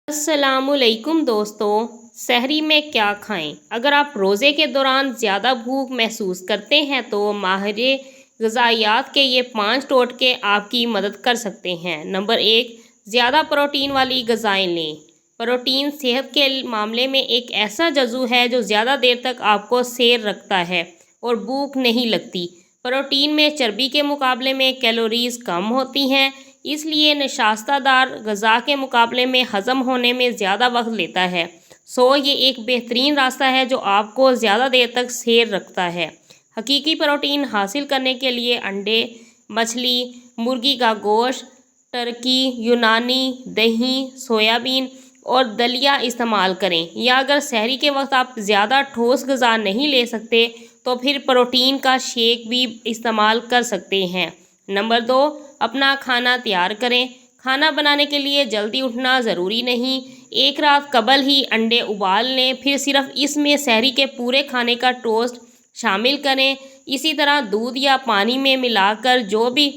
السلام علیکم دوستو، سحری میں کیا کھائیں؟ اگر آپ روزے کے دوران زیادہ بھوک محسوس کرتے ہیں تو ماہر غذائیت کے یہ 5 ٹوٹکے آپ کی مدد کر سکتے ہیں۔ نمبر 1، زیادہ پروٹین والی غذائیں لیں۔ پروٹین صحت کے معاملے میں ایک ایسا جزو ہے جو زیادہ دیر تک آپ کو سیر رکھتا ہے اور بھوک نہیں لگتی۔ پروٹین میں چربی کے مقابلے میں کیلوریز کم ہوتی ہیں، اس لیے نشاستہ دار غذا کے مقابلے میں ہضم ہونے میں زیادہ وقت لیتا ہے۔ یہ ایک بہترین راستہ ہے جو آپ کو زیادہ دیر تک سیر رکھتا ہے۔ حقیقی پروٹین حاصل کرنے کے لیے انڈے، مچھلی، مرغی کا گوشت، ٹرکی، یونانی دہی، سویابین اور دلیہ استعمال کریں، یا اگر سحری کے وقت آپ زیادہ ٹھوس غذا نہیں لے سکتے تو پھر پروٹین کا شیک بھی استعمال کر سکتے ہیں۔ نمبر 2، اپنا کھانا تیار کریں۔ کھانا بنانے کے لیے جلدی اٹھنا ضروری نہیں۔ ایک رات قبل ہی انڈے ابال لیں، پھر صرف اس میں سحری کے پورے کھانے کا ٹوسٹ شامل کریں۔ اسی طرح دودھ یا پانی میں ملا کر جو بھی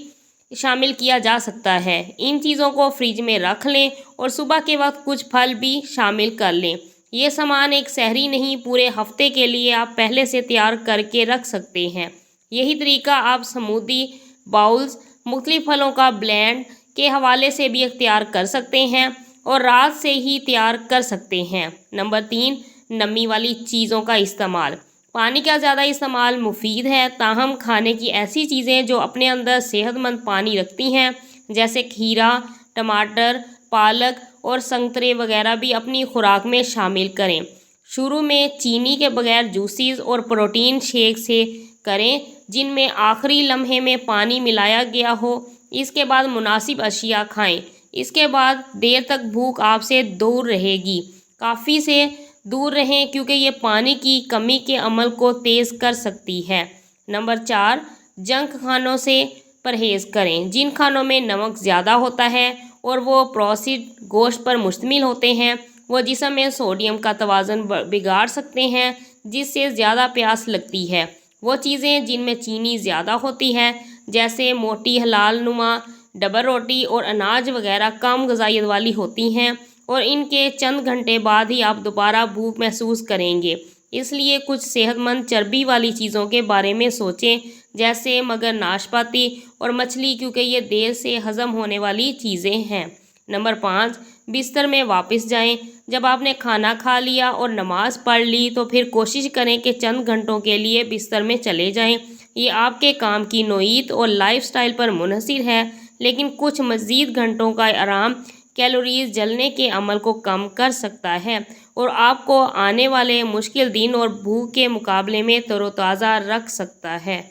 شامل کیا جا سکتا ہے۔ ان چیزوں کو فریج میں رکھ لیں اور صبح کے وقت کچھ پھل بھی شامل کر لیں۔ یہ سامان ایک سحری نہیں، پورے ہفتے کے لیے آپ پہلے سے تیار کر کے رکھ سکتے ہیں۔ یہی طریقہ آپ سموڈی باؤلز، مختلف پھلوں کا بلینڈ کے حوالے سے بھی اختیار کر سکتے ہیں اور رات سے ہی تیار کر سکتے ہیں۔ نمبر 3، نمی والی چیزوں کا استعمال۔ پانی کا زیادہ استعمال مفید ہے، تاہم کھانے کی ایسی چیزیں جو اپنے اندر صحت مند پانی رکھتی ہیں جیسے کھیرا، ٹماٹر، پالک اور سنترے وغیرہ بھی اپنی خوراک میں شامل کریں۔ شروع میں چینی کے بغیر جوسز اور پروٹین شیک سے کریں جن میں آخری لمحے میں پانی ملایا گیا ہو۔ اس کے بعد مناسب اشیاء کھائیں۔ اس کے بعد دیر تک بھوک آپ سے دور رہے گی۔ کافی سے دور رہیں کیونکہ یہ پانی کی کمی کے عمل کو تیز کر سکتی ہے۔ نمبر 4، جنک کھانوں سے پرہیز کریں۔ جن کھانوں میں نمک زیادہ ہوتا ہے اور وہ پروسیسڈ گوشت پر مشتمل ہوتے ہیں، وہ جسم میں سوڈیم کا توازن بگاڑ سکتے ہیں، جس سے زیادہ پیاس لگتی ہے۔ وہ چیزیں جن میں چینی زیادہ ہوتی ہے جیسے موٹی حلال نما ڈبل روٹی اور اناج وغیرہ کم غذائیت والی ہوتی ہیں اور ان کے چند گھنٹے بعد ہی آپ دوبارہ بھوک محسوس کریں گے۔ اس لیے کچھ صحت مند چربی والی چیزوں کے بارے میں سوچیں جیسے مگر ناشپاتی اور مچھلی، کیونکہ یہ دیر سے ہضم ہونے والی چیزیں ہیں۔ نمبر 5، بستر میں واپس جائیں۔ جب آپ نے کھانا کھا لیا اور نماز پڑھ لی تو پھر کوشش کریں کہ چند گھنٹوں کے لیے بستر میں چلے جائیں۔ یہ آپ کے کام کی نوعیت اور لائف سٹائل پر منحصر ہے، لیکن کچھ مزید گھنٹوں کا آرام کیلوریز جلنے کے عمل کو کم کر سکتا ہے اور آپ کو آنے والے مشکل دن اور بھوک کے مقابلے میں تر و تازہ رکھ سکتا ہے۔